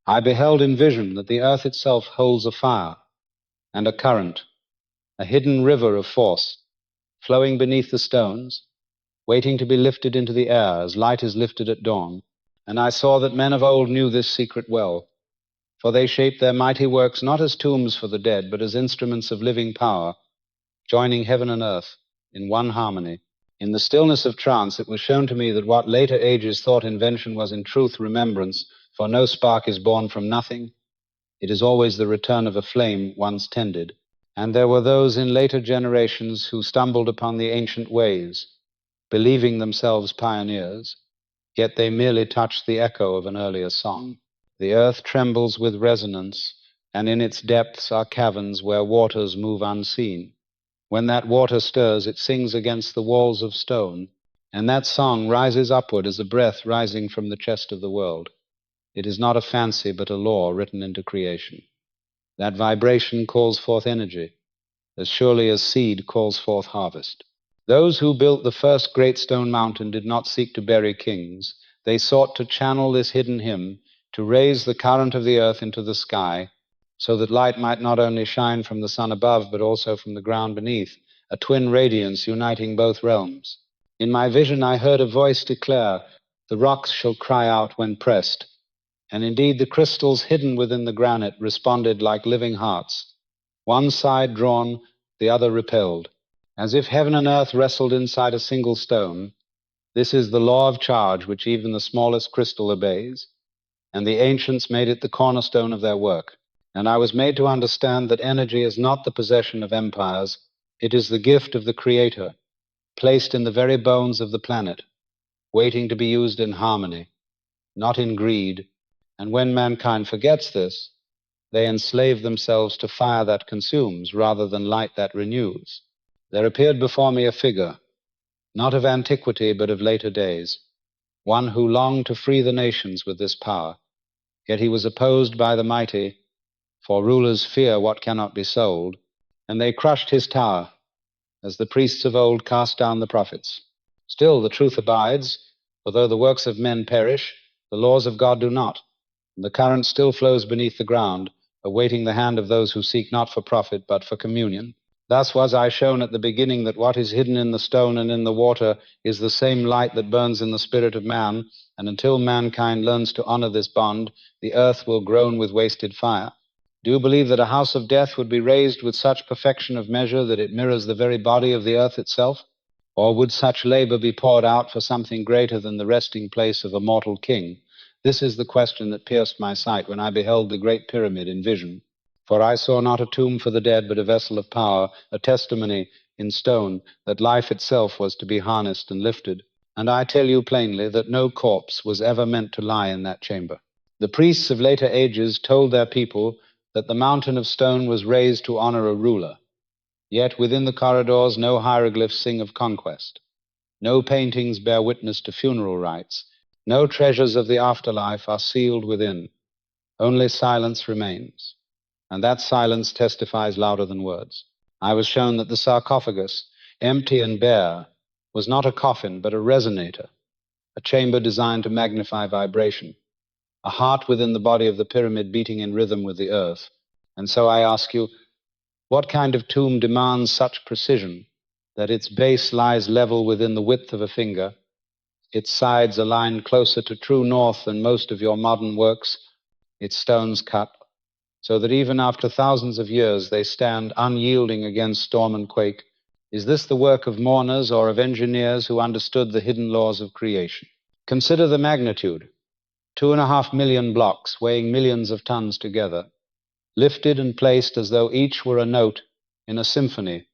I beheld in vision that the earth itself holds a fire and a current, a hidden river of force, flowing beneath the stones, waiting to be lifted into the air as light is lifted at dawn. And I saw that men of old knew this secret well, for they shaped their mighty works not as tombs for the dead, but as instruments of living power, joining heaven and earth in one harmony. In the stillness of trance, it was shown to me that what later ages thought invention was in truth remembrance, for no spark is born from nothing. It is always the return of a flame once tended. And there were those in later generations who stumbled upon the ancient ways, believing themselves pioneers, yet they merely touched the echo of an earlier song. The earth trembles with resonance, and in its depths are caverns where waters move unseen. When that water stirs, it sings against the walls of stone, and that song rises upward as a breath rising from the chest of the world. It is not a fancy, but a law written into creation. That vibration calls forth energy, as surely as seed calls forth harvest. Those who built the first great stone mountain did not seek to bury kings. They sought to channel this hidden hymn, to raise the current of the earth into the sky, so that light might not only shine from the sun above, but also from the ground beneath, a twin radiance uniting both realms. In my vision I heard a voice declare, "The rocks shall cry out when pressed." And indeed the crystals hidden within the granite responded like living hearts, one side drawn, the other repelled, as if heaven and earth wrestled inside a single stone. This is the law of charge which even the smallest crystal obeys, and the ancients made it the cornerstone of their work. And I was made to understand that energy is not the possession of empires, it is the gift of the Creator, placed in the very bones of the planet, waiting to be used in harmony, not in greed. And when mankind forgets this, they enslave themselves to fire that consumes rather than light that renews. There appeared before me a figure, not of antiquity but of later days, one who longed to free the nations with this power. Yet he was opposed by the mighty, for rulers fear what cannot be sold, and they crushed his tower, as the priests of old cast down the prophets. Still the truth abides, for though the works of men perish, the laws of God do not, and the current still flows beneath the ground, awaiting the hand of those who seek not for profit, but for communion. Thus was I shown at the beginning that what is hidden in the stone and in the water is the same light that burns in the spirit of man, and until mankind learns to honor this bond, the earth will groan with wasted fire. Do you believe that a house of death would be raised with such perfection of measure that it mirrors the very body of the earth itself? Or would such labor be poured out for something greater than the resting place of a mortal king? This is the question that pierced my sight when I beheld the great pyramid in vision. For I saw not a tomb for the dead, but a vessel of power, a testimony in stone that life itself was to be harnessed and lifted. And I tell you plainly that no corpse was ever meant to lie in that chamber. The priests of later ages told their people that the mountain of stone was raised to honor a ruler. Yet within the corridors no hieroglyphs sing of conquest. No paintings bear witness to funeral rites. No treasures of the afterlife are sealed within. Only silence remains, and that silence testifies louder than words. I was shown that the sarcophagus, empty and bare, was not a coffin but a resonator, a chamber designed to magnify vibration, a heart within the body of the pyramid beating in rhythm with the earth. And so I ask you, what kind of tomb demands such precision that its base lies level within the width of a finger, its sides aligned closer to true north than most of your modern works, its stones cut, so that even after thousands of years they stand unyielding against storm and quake? Is this the work of mourners or of engineers who understood the hidden laws of creation? Consider the magnitude. 2.5 million blocks weighing millions of tons together, lifted and placed as though each were a note in a symphony,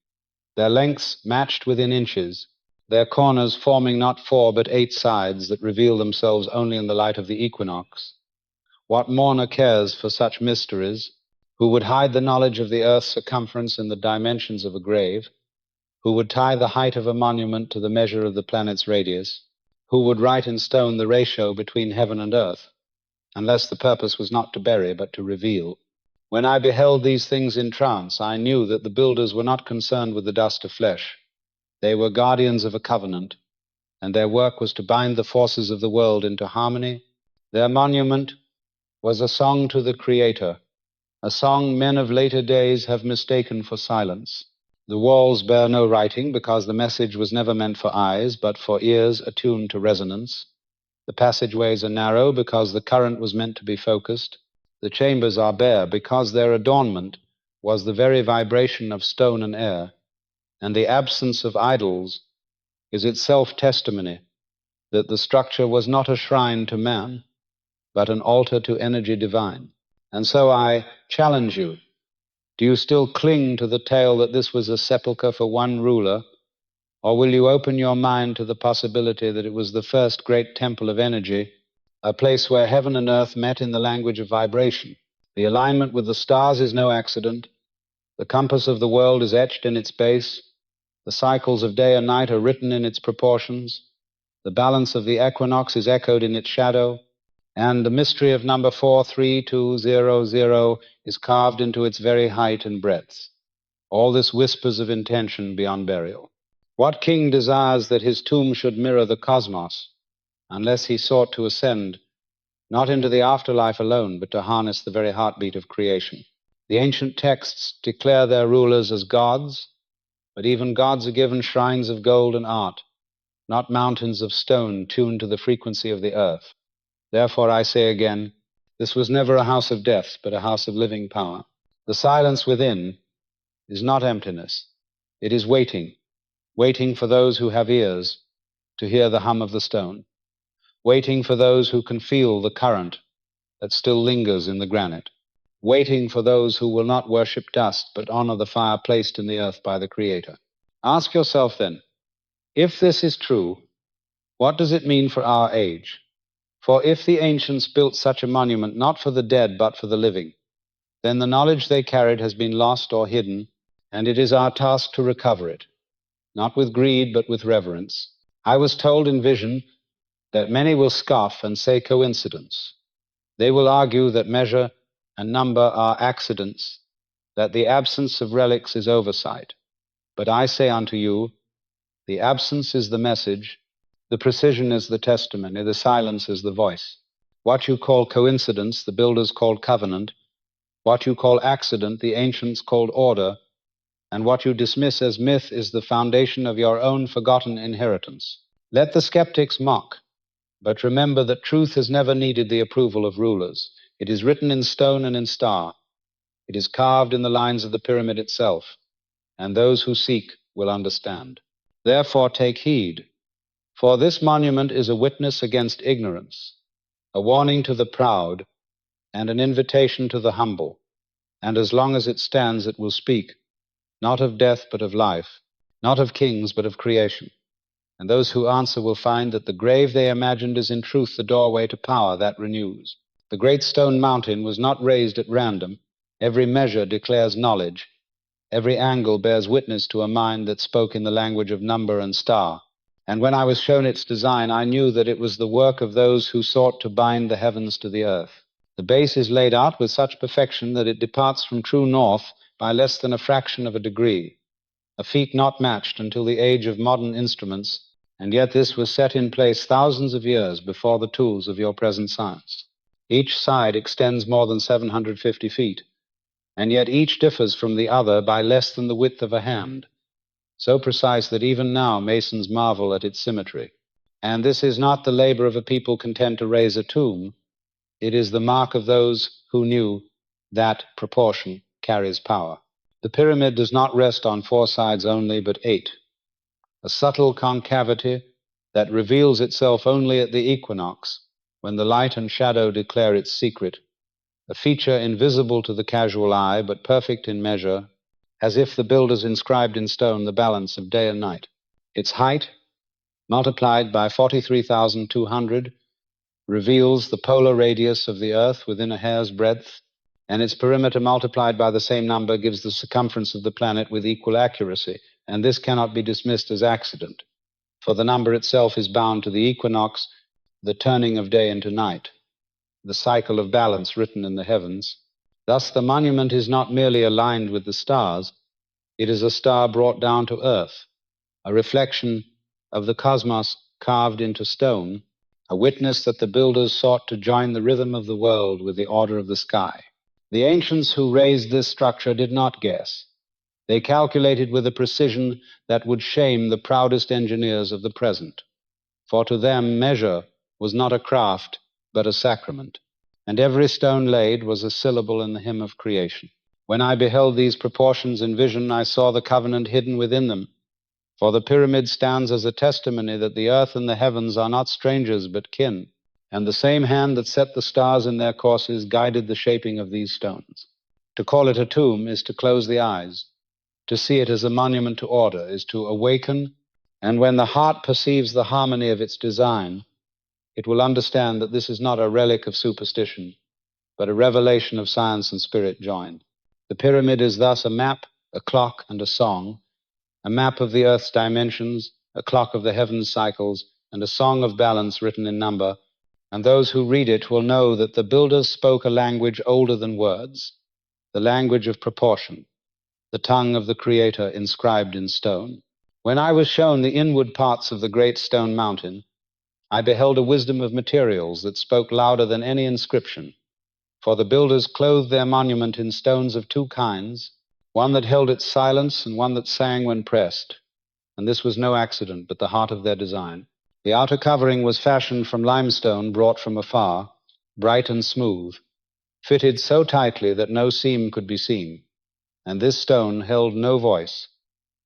their lengths matched within inches, their corners forming not 4 but 8 sides that reveal themselves only in the light of the equinox. What mourner cares for such mysteries, who would hide the knowledge of the earth's circumference in the dimensions of a grave, who would tie the height of a monument to the measure of the planet's radius, who would write in stone the ratio between heaven and earth, unless the purpose was not to bury but to reveal? When I beheld these things in trance, I knew that the builders were not concerned with the dust of flesh. They were guardians of a covenant, and their work was to bind the forces of the world into harmony. Their monument was a song to the Creator, a song men of later days have mistaken for silence. The walls bear no writing because the message was never meant for eyes, but for ears attuned to resonance. The passageways are narrow because the current was meant to be focused. The chambers are bare because their adornment was the very vibration of stone and air, and the absence of idols is itself testimony that the structure was not a shrine to man, but an altar to energy divine. And so I challenge you, do you still cling to the tale that this was a sepulchre for one ruler, or will you open your mind to the possibility that it was the first great temple of energy, a place where heaven and earth met in the language of vibration? The alignment with the stars is no accident. The compass of the world is etched in its base. The cycles of day and night are written in its proportions. The balance of the equinox is echoed in its shadow. And the mystery of number 43200 is carved into its very height and breadth. All this whispers of intention beyond burial. What king desires that his tomb should mirror the cosmos, unless he sought to ascend, not into the afterlife alone, but to harness the very heartbeat of creation? The ancient texts declare their rulers as gods, but even gods are given shrines of gold and art, not mountains of stone tuned to the frequency of the earth. Therefore, I say again, this was never a house of death, but a house of living power. The silence within is not emptiness. It is waiting, waiting for those who have ears to hear the hum of the stone, waiting for those who can feel the current that still lingers in the granite, waiting for those who will not worship dust, but honor the fire placed in the earth by the Creator. Ask yourself then, if this is true, what does it mean for our age? For if the ancients built such a monument not for the dead but for the living, then the knowledge they carried has been lost or hidden, and it is our task to recover it, not with greed but with reverence. I was told in vision that many will scoff and say coincidence. They will argue that measure and number are accidents, that the absence of relics is oversight. But I say unto you, the absence is the message, the precision is the testimony, the silence is the voice. What you call coincidence, the builders called covenant. What you call accident, the ancients called order. And what you dismiss as myth is the foundation of your own forgotten inheritance. Let the skeptics mock, but remember that truth has never needed the approval of rulers. It is written in stone and in star. It is carved in the lines of the pyramid itself, and those who seek will understand. Therefore take heed. For this monument is a witness against ignorance, a warning to the proud, and an invitation to the humble. And as long as it stands, it will speak, not of death but of life, not of kings but of creation. And those who answer will find that the grave they imagined is in truth the doorway to power that renews. The great stone mountain was not raised at random. Every measure declares knowledge. Every angle bears witness to a mind that spoke in the language of number and star. And when I was shown its design, I knew that it was the work of those who sought to bind the heavens to the earth. The base is laid out with such perfection that it departs from true north by less than a fraction of a degree, a feat not matched until the age of modern instruments, and yet this was set in place thousands of years before the tools of your present science. Each side extends more than 750 feet, and yet each differs from the other by less than the width of a hand, so precise that even now masons marvel at its symmetry. And this is not the labor of a people content to raise a tomb. It is the mark of those who knew that proportion carries power. The pyramid does not rest on 4 sides only, but 8, a subtle concavity that reveals itself only at the equinox, when the light and shadow declare its secret, a feature invisible to the casual eye, but perfect in measure, as if the builders inscribed in stone the balance of day and night. Its height, multiplied by 43,200, reveals the polar radius of the Earth within a hair's breadth, and its perimeter multiplied by the same number gives the circumference of the planet with equal accuracy, and this cannot be dismissed as accident, for the number itself is bound to the equinox, the turning of day into night, the cycle of balance written in the heavens. Thus the monument is not merely aligned with the stars, it is a star brought down to earth, a reflection of the cosmos carved into stone, a witness that the builders sought to join the rhythm of the world with the order of the sky. The ancients who raised this structure did not guess. They calculated with a precision that would shame the proudest engineers of the present. For to them measure was not a craft, but a sacrament, and every stone laid was a syllable in the hymn of creation. When I beheld these proportions in vision, I saw the covenant hidden within them. For the pyramid stands as a testimony that the earth and the heavens are not strangers but kin, and the same hand that set the stars in their courses guided the shaping of these stones. To call it a tomb is to close the eyes. To see it as a monument to order is to awaken, and when the heart perceives the harmony of its design, it will understand that this is not a relic of superstition, but a revelation of science and spirit joined. The pyramid is thus a map, a clock, and a song, a map of the earth's dimensions, a clock of the heavens' cycles, and a song of balance written in number, and those who read it will know that the builders spoke a language older than words, the language of proportion, the tongue of the Creator inscribed in stone. When I was shown the inward parts of the great stone mountain, I beheld a wisdom of materials that spoke louder than any inscription, for the builders clothed their monument in stones of two kinds, one that held its silence and one that sang when pressed, and this was no accident, but the heart of their design. The outer covering was fashioned from limestone brought from afar, bright and smooth, fitted so tightly that no seam could be seen, and this stone held no voice.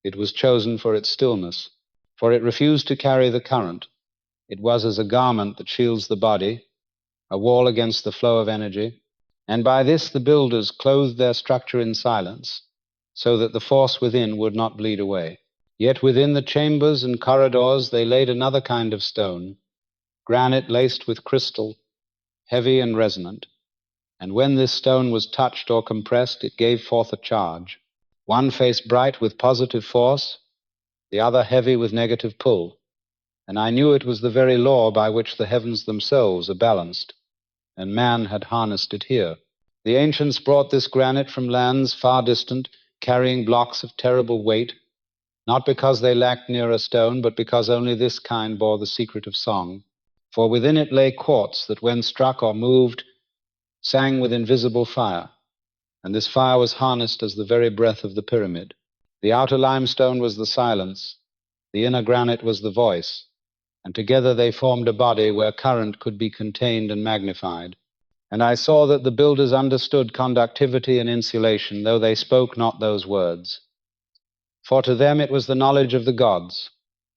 It was chosen for its stillness, for it refused to carry the current. It was as a garment that shields the body, a wall against the flow of energy, and by this the builders clothed their structure in silence, so that the force within would not bleed away. Yet within the chambers and corridors they laid another kind of stone, granite laced with crystal, heavy and resonant, and when this stone was touched or compressed, it gave forth a charge, one face bright with positive force, the other heavy with negative pull, and I knew it was the very law by which the heavens themselves are balanced, and man had harnessed it here. The ancients brought this granite from lands far distant, carrying blocks of terrible weight, not because they lacked nearer stone, but because only this kind bore the secret of song. For within it lay quartz that, when struck or moved, sang with invisible fire, and this fire was harnessed as the very breath of the pyramid. The outer limestone was the silence, the inner granite was the voice, and together they formed a body where current could be contained and magnified. And I saw that the builders understood conductivity and insulation, though they spoke not those words. For to them it was the knowledge of the gods,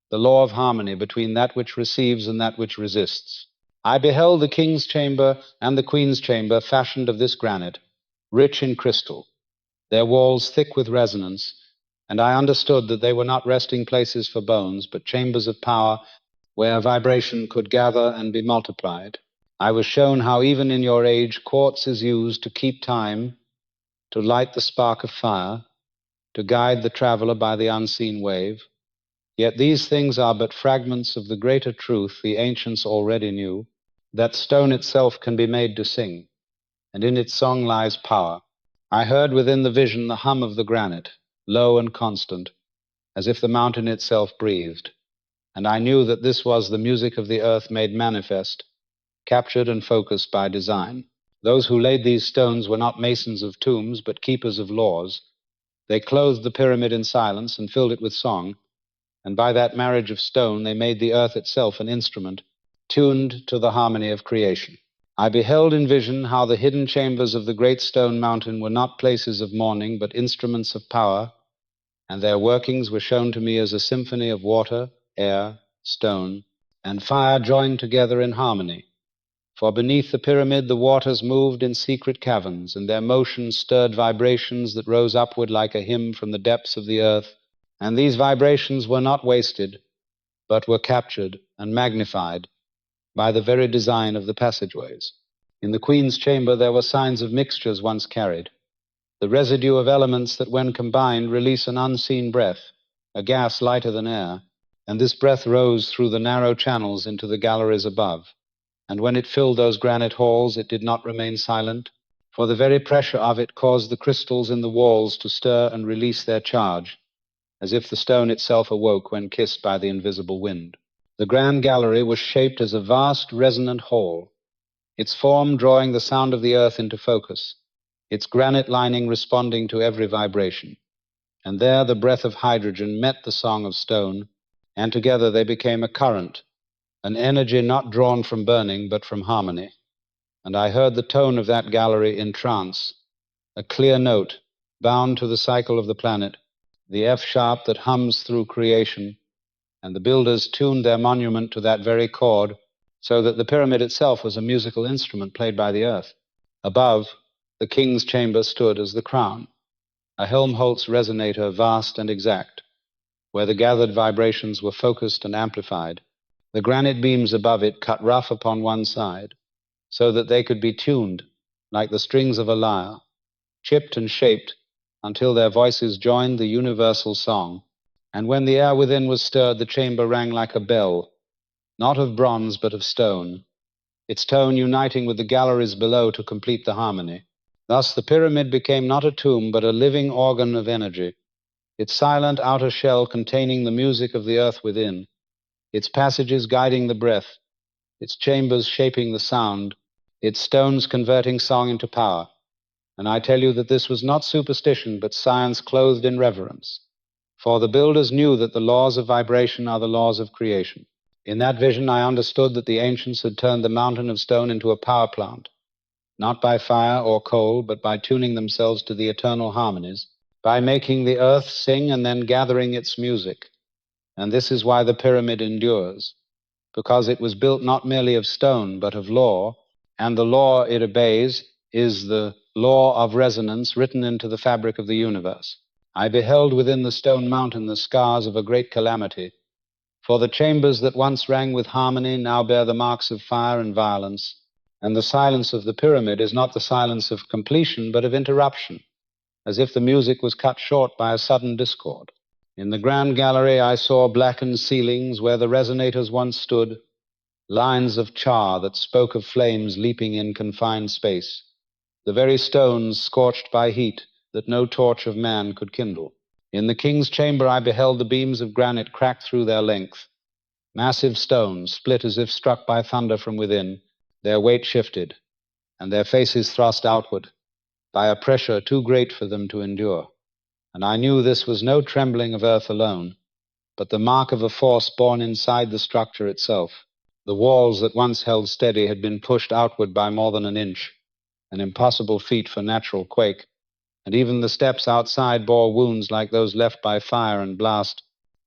the law of harmony between that which receives and that which resists. I beheld the king's chamber and the queen's chamber fashioned of this granite, rich in crystal, their walls thick with resonance, and I understood that they were not resting places for bones, but chambers of power where vibration could gather and be multiplied. I was shown how even in your age quartz is used to keep time, to light the spark of fire, to guide the traveler by the unseen wave. Yet these things are but fragments of the greater truth the ancients already knew, that stone itself can be made to sing, and in its song lies power. I heard within the vision the hum of the granite, low and constant, as if the mountain itself breathed, and I knew that this was the music of the earth made manifest, captured and focused by design. Those who laid these stones were not masons of tombs, but keepers of laws. They clothed the pyramid in silence and filled it with song, and by that marriage of stone they made the earth itself an instrument, tuned to the harmony of creation. I beheld in vision how the hidden chambers of the great stone mountain were not places of mourning, but instruments of power, and their workings were shown to me as a symphony of water, air, stone, and fire joined together in harmony. For beneath the pyramid the waters moved in secret caverns, and their motion stirred vibrations that rose upward like a hymn from the depths of the earth, and these vibrations were not wasted, but were captured and magnified by the very design of the passageways. In the queen's chamber there were signs of mixtures once carried, the residue of elements that when combined release an unseen breath, a gas lighter than air, and this breath rose through the narrow channels into the galleries above. And when it filled those granite halls, it did not remain silent, for the very pressure of it caused the crystals in the walls to stir and release their charge, as if the stone itself awoke when kissed by the invisible wind. The grand gallery was shaped as a vast resonant hall, its form drawing the sound of the earth into focus, its granite lining responding to every vibration. And there the breath of hydrogen met the song of stone, and together they became a current, an energy not drawn from burning but from harmony. And I heard the tone of that gallery in trance, a clear note, bound to the cycle of the planet, the F sharp that hums through creation, and the builders tuned their monument to that very chord, so that the pyramid itself was a musical instrument played by the earth. Above, the king's chamber stood as the crown, a Helmholtz resonator vast and exact, where the gathered vibrations were focused and amplified. The granite beams above it cut rough upon one side, so that they could be tuned like the strings of a lyre, chipped and shaped until their voices joined the universal song. And when the air within was stirred, the chamber rang like a bell, not of bronze but of stone, its tone uniting with the galleries below to complete the harmony. Thus the pyramid became not a tomb but a living organ of energy, its silent outer shell containing the music of the earth within, its passages guiding the breath, its chambers shaping the sound, its stones converting song into power. And I tell you that this was not superstition but science clothed in reverence. For the builders knew that the laws of vibration are the laws of creation. In that vision I understood that the ancients had turned the mountain of stone into a power plant, not by fire or coal, but by tuning themselves to the eternal harmonies, by making the earth sing and then gathering its music. And this is why the pyramid endures, because it was built not merely of stone, but of law, and the law it obeys is the law of resonance written into the fabric of the universe. I beheld within the stone mountain the scars of a great calamity, for the chambers that once rang with harmony now bear the marks of fire and violence, and the silence of the pyramid is not the silence of completion, but of interruption, as if the music was cut short by a sudden discord. In the grand gallery I saw blackened ceilings where the resonators once stood, lines of char that spoke of flames leaping in confined space, the very stones scorched by heat that no torch of man could kindle. In the king's chamber I beheld the beams of granite crack through their length, massive stones split as if struck by thunder from within, their weight shifted, and their faces thrust outward by a pressure too great for them to endure. And I knew this was no trembling of earth alone, but the mark of a force born inside the structure itself. The walls that once held steady had been pushed outward by more than an inch, an impossible feat for natural quake, and even the steps outside bore wounds like those left by fire and blast,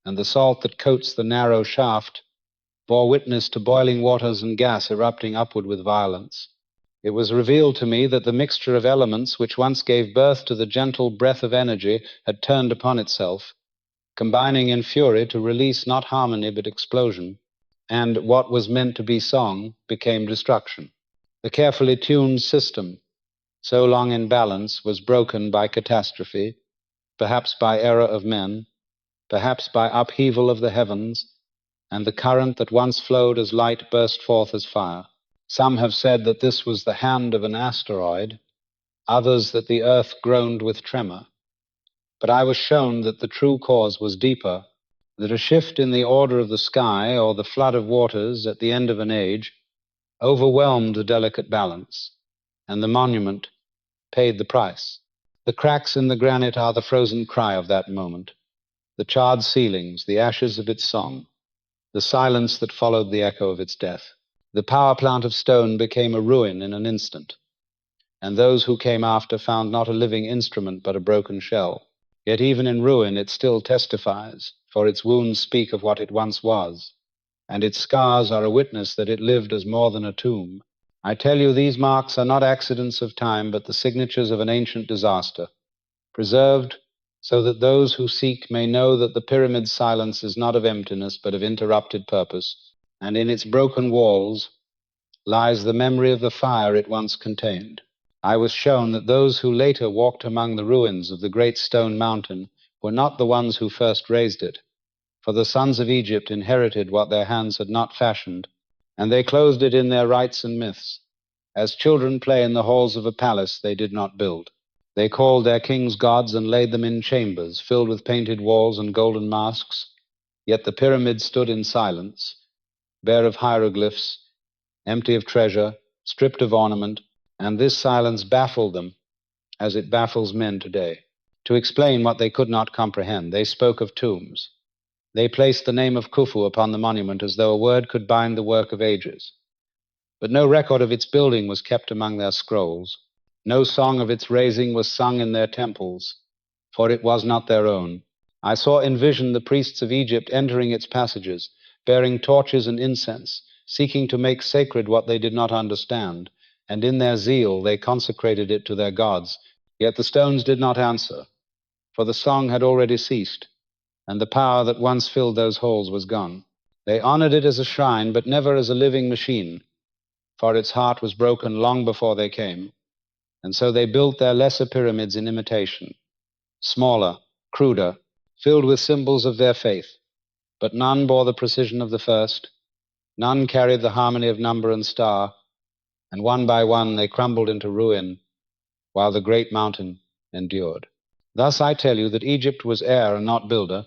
and the salt that coats the narrow shaft bore witness to boiling waters and gas erupting upward with violence. It was revealed to me that the mixture of elements which once gave birth to the gentle breath of energy had turned upon itself, combining in fury to release not harmony but explosion, and what was meant to be song became destruction. The carefully tuned system, so long in balance, was broken by catastrophe, perhaps by error of men, perhaps by upheaval of the heavens, and the current that once flowed as light burst forth as fire. Some have said that this was the hand of an asteroid, others that the earth groaned with tremor. But I was shown that the true cause was deeper, that a shift in the order of the sky or the flood of waters at the end of an age overwhelmed the delicate balance, and the monument paid the price. The cracks in the granite are the frozen cry of that moment, the charred ceilings, the ashes of its song, the silence that followed the echo of its death. The power plant of stone became a ruin in an instant, and those who came after found not a living instrument but a broken shell. Yet even in ruin it still testifies, for its wounds speak of what it once was, and its scars are a witness that it lived as more than a tomb. I tell you, these marks are not accidents of time, but the signatures of an ancient disaster, preserved so that those who seek may know that the pyramid's silence is not of emptiness, but of interrupted purpose, and in its broken walls lies the memory of the fire it once contained. I was shown that those who later walked among the ruins of the great stone mountain were not the ones who first raised it, for the sons of Egypt inherited what their hands had not fashioned, and they clothed it in their rites and myths. As children play in the halls of a palace they did not build. They called their kings gods and laid them in chambers filled with painted walls and golden masks, yet the pyramid stood in silence, bare of hieroglyphs, empty of treasure, stripped of ornament, and this silence baffled them as it baffles men today. To explain what they could not comprehend, they spoke of tombs. They placed the name of Khufu upon the monument as though a word could bind the work of ages. But no record of its building was kept among their scrolls. No song of its raising was sung in their temples, for it was not their own. I saw in vision the priests of Egypt entering its passages, bearing torches and incense, seeking to make sacred what they did not understand, and in their zeal they consecrated it to their gods. Yet the stones did not answer, for the song had already ceased, and the power that once filled those halls was gone. They honored it as a shrine, but never as a living machine, for its heart was broken long before they came, and so they built their lesser pyramids in imitation, smaller, cruder, filled with symbols of their faith, but none bore the precision of the first, none carried the harmony of number and star, and one by one they crumbled into ruin, while the great mountain endured. Thus I tell you that Egypt was heir and not builder.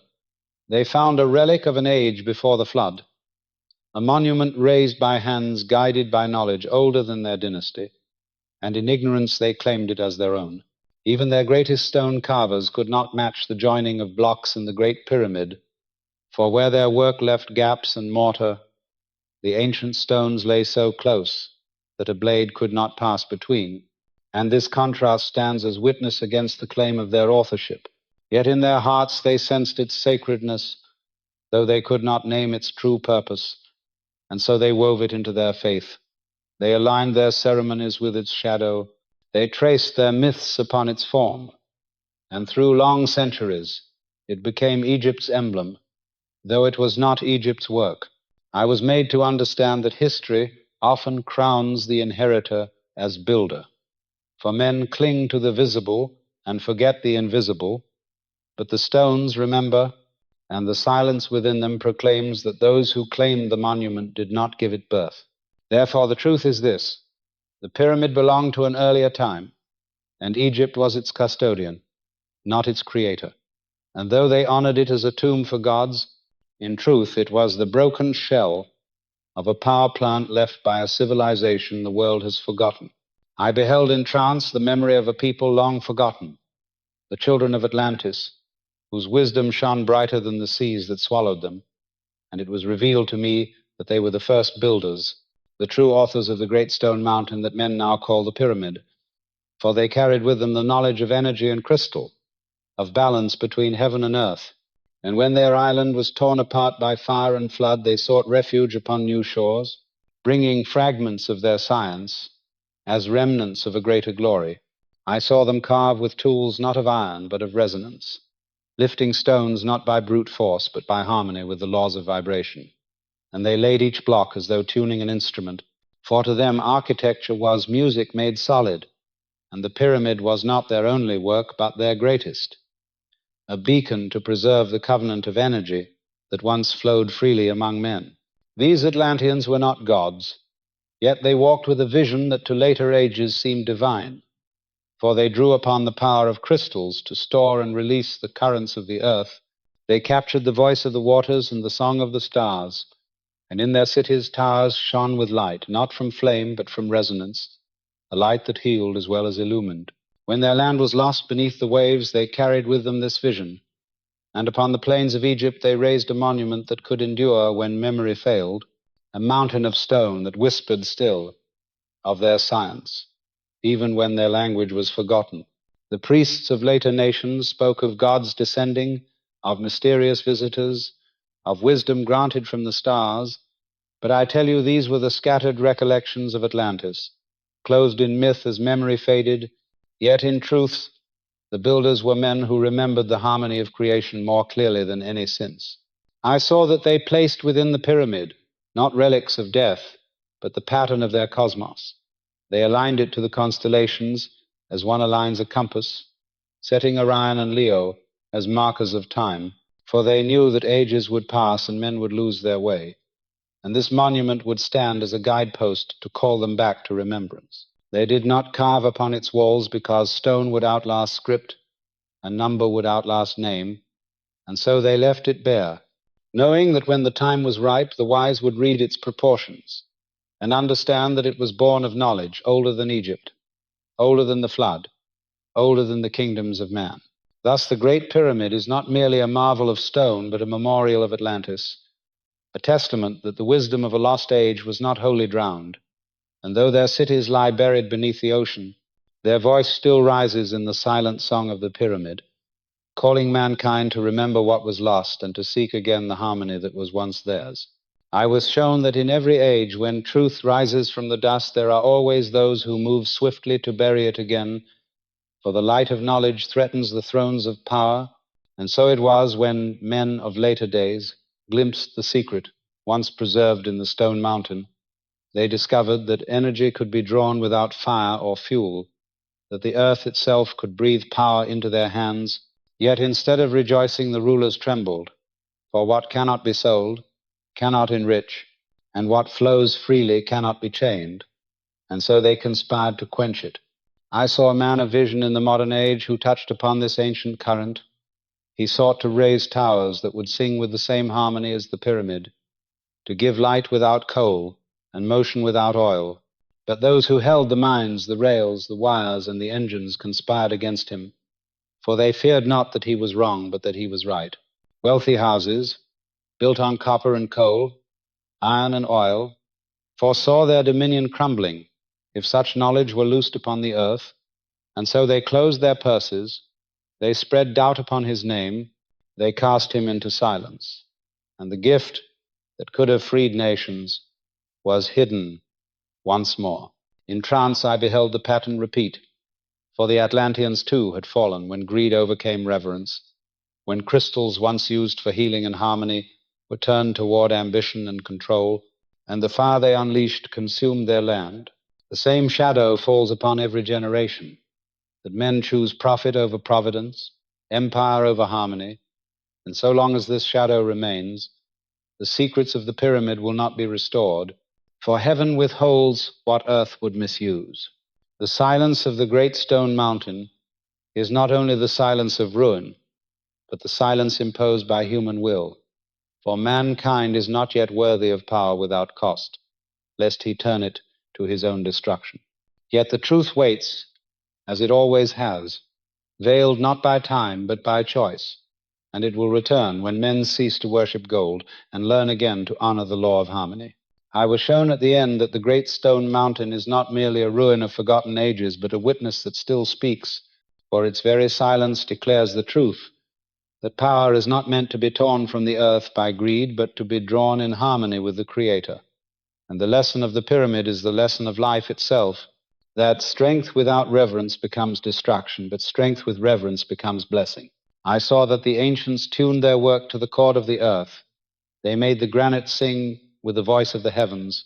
They found a relic of an age before the flood, a monument raised by hands guided by knowledge older than their dynasty, and in ignorance they claimed it as their own. Even their greatest stone carvers could not match the joining of blocks in the Great Pyramid, for where their work left gaps and mortar, the ancient stones lay so close that a blade could not pass between, and this contrast stands as witness against the claim of their authorship. Yet in their hearts they sensed its sacredness, though they could not name its true purpose, and so they wove it into their faith. They aligned their ceremonies with its shadow. They traced their myths upon its form, and through long centuries it became Egypt's emblem, though it was not Egypt's work. I was made to understand that history often crowns the inheritor as builder, for men cling to the visible and forget the invisible, but the stones remember, and the silence within them proclaims that those who claimed the monument did not give it birth. Therefore, the truth is this: the pyramid belonged to an earlier time, and Egypt was its custodian, not its creator. And though they honored it as a tomb for gods, in truth it was the broken shell of a power plant left by a civilization the world has forgotten. I beheld in trance the memory of a people long forgotten, the children of Atlantis, whose wisdom shone brighter than the seas that swallowed them, and it was revealed to me that they were the first builders, the true authors of the great stone mountain that men now call the pyramid, for they carried with them the knowledge of energy and crystal, of balance between heaven and earth, and when their island was torn apart by fire and flood, they sought refuge upon new shores, bringing fragments of their science as remnants of a greater glory. I saw them carve with tools not of iron but of resonance, lifting stones not by brute force but by harmony with the laws of vibration. And they laid each block as though tuning an instrument, for to them architecture was music made solid, and the pyramid was not their only work but their greatest, a beacon to preserve the covenant of energy that once flowed freely among men. These Atlanteans were not gods, yet they walked with a vision that to later ages seemed divine, for they drew upon the power of crystals to store and release the currents of the earth. They captured the voice of the waters and the song of the stars, and in their cities towers shone with light, not from flame but from resonance, a light that healed as well as illumined. When their land was lost beneath the waves, they carried with them this vision, and upon the plains of Egypt they raised a monument that could endure when memory failed, a mountain of stone that whispered still of their science, even when their language was forgotten. The priests of later nations spoke of gods descending, of mysterious visitors, of wisdom granted from the stars, but I tell you these were the scattered recollections of Atlantis, closed in myth as memory faded, yet in truth the builders were men who remembered the harmony of creation more clearly than any since. I saw that they placed within the pyramid not relics of death, but the pattern of their cosmos. They aligned it to the constellations as one aligns a compass, setting Orion and Leo as markers of time, for they knew that ages would pass and men would lose their way, and this monument would stand as a guidepost to call them back to remembrance. They did not carve upon its walls because stone would outlast script and number would outlast name, and so they left it bare, knowing that when the time was ripe, the wise would read its proportions and understand that it was born of knowledge, older than Egypt, older than the flood, older than the kingdoms of man. Thus the Great Pyramid is not merely a marvel of stone, but a memorial of Atlantis, a testament that the wisdom of a lost age was not wholly drowned, and though their cities lie buried beneath the ocean, their voice still rises in the silent song of the pyramid, calling mankind to remember what was lost and to seek again the harmony that was once theirs. I was shown that in every age, when truth rises from the dust, there are always those who move swiftly to bury it again, for the light of knowledge threatens the thrones of power, and so it was when men of later days glimpsed the secret once preserved in the stone mountain. They discovered that energy could be drawn without fire or fuel, that the earth itself could breathe power into their hands. Yet instead of rejoicing, the rulers trembled, for what cannot be sold cannot enrich, and what flows freely cannot be chained, and so they conspired to quench it. I saw a man of vision in the modern age who touched upon this ancient current. He sought to raise towers that would sing with the same harmony as the pyramid, to give light without coal and motion without oil. But those who held the mines, the rails, the wires, and the engines conspired against him, for they feared not that he was wrong, but that he was right. Wealthy houses, built on copper and coal, iron and oil, foresaw their dominion crumbling if such knowledge were loosed upon the earth, and so they closed their purses, they spread doubt upon his name, they cast him into silence, and the gift that could have freed nations was hidden once more. In trance I beheld the pattern repeat, for the Atlanteans too had fallen when greed overcame reverence, when crystals once used for healing and harmony were turned toward ambition and control, and the fire they unleashed consumed their land. The same shadow falls upon every generation, that men choose profit over providence, empire over harmony, and so long as this shadow remains, the secrets of the pyramid will not be restored, for heaven withholds what earth would misuse. The silence of the great stone mountain is not only the silence of ruin, but the silence imposed by human will, for mankind is not yet worthy of power without cost, lest he turn it to his own destruction. Yet the truth waits, as it always has, veiled not by time, but by choice, and it will return when men cease to worship gold and learn again to honor the law of harmony. I was shown at the end that the great stone mountain is not merely a ruin of forgotten ages, but a witness that still speaks, for its very silence declares the truth, that power is not meant to be torn from the earth by greed, but to be drawn in harmony with the Creator. And the lesson of the pyramid is the lesson of life itself, that strength without reverence becomes destruction, but strength with reverence becomes blessing. I saw that the ancients tuned their work to the chord of the earth. They made the granite sing with the voice of the heavens,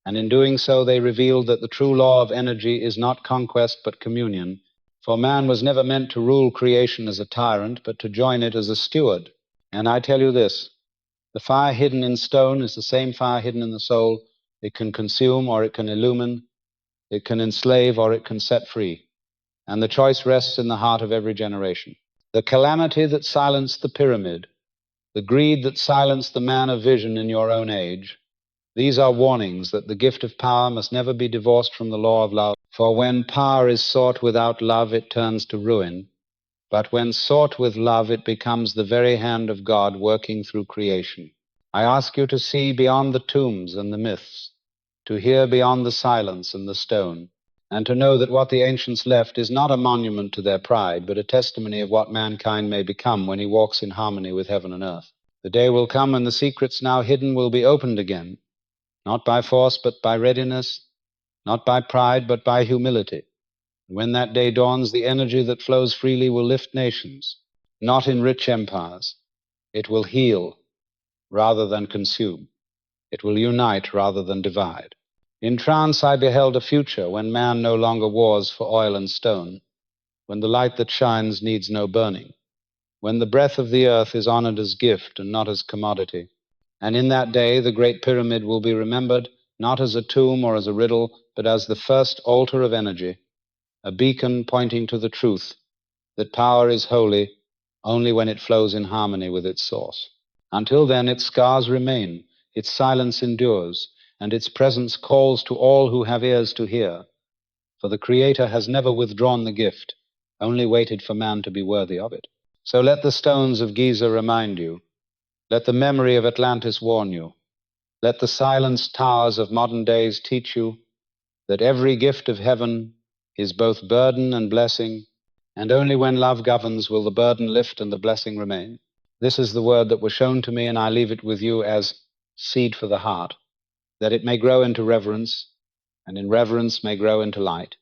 and in doing so they revealed that the true law of energy is not conquest but communion, for man was never meant to rule creation as a tyrant, but to join it as a steward. And I tell you this, the fire hidden in stone is the same fire hidden in the soul. It can consume or it can illumine, it can enslave or it can set free, and the choice rests in the heart of every generation. The calamity that silenced the pyramid, the greed that silenced the man of vision in your own age, these are warnings that the gift of power must never be divorced from the law of love, for when power is sought without love, it turns to ruin, but when sought with love, it becomes the very hand of God working through creation. I ask you to see beyond the tombs and the myths, to hear beyond the silence and the stone, and to know that what the ancients left is not a monument to their pride, but a testimony of what mankind may become when he walks in harmony with heaven and earth. The day will come when the secrets now hidden will be opened again, not by force but by readiness, not by pride but by humility. When that day dawns, the energy that flows freely will lift nations, not enrich empires. It will heal rather than consume. It will unite rather than divide. In trance I beheld a future when man no longer wars for oil and stone, when the light that shines needs no burning, when the breath of the earth is honored as gift and not as commodity. And in that day the great pyramid will be remembered not as a tomb or as a riddle, but as the first altar of energy, a beacon pointing to the truth that power is holy only when it flows in harmony with its source. Until then, its scars remain, its silence endures, and its presence calls to all who have ears to hear. For the Creator has never withdrawn the gift, only waited for man to be worthy of it. So let the stones of Giza remind you. Let the memory of Atlantis warn you. Let the silenced towers of modern days teach you that every gift of heaven is both burden and blessing, and only when love governs will the burden lift and the blessing remain. This is the word that was shown to me, and I leave it with you as seed for the heart, that it may grow into reverence, and in reverence may grow into light.